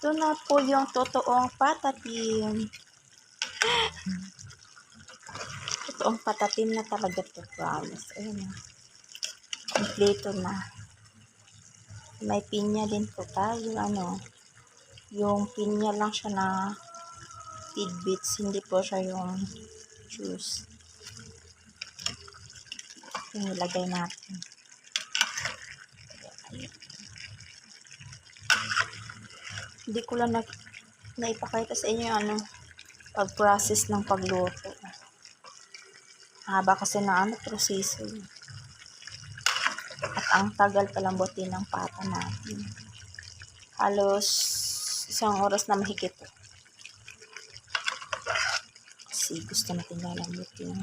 Ito na po yung totoong patatim. Totoong patatim na talaga to, promise. Ayun na. Kompleto na. May pinya din po tayo. Yung pinya lang siya na tidbits. Hindi po siya yung juice. Yung ilagay natin. Hindi ko lang naipakita sa inyo pag-process ng pagluto. Haba kasi na proseso. At ang tagal palambutin ng pata natin. Halos 1 oras na mahigit. Kasi gusto natin lalambutin.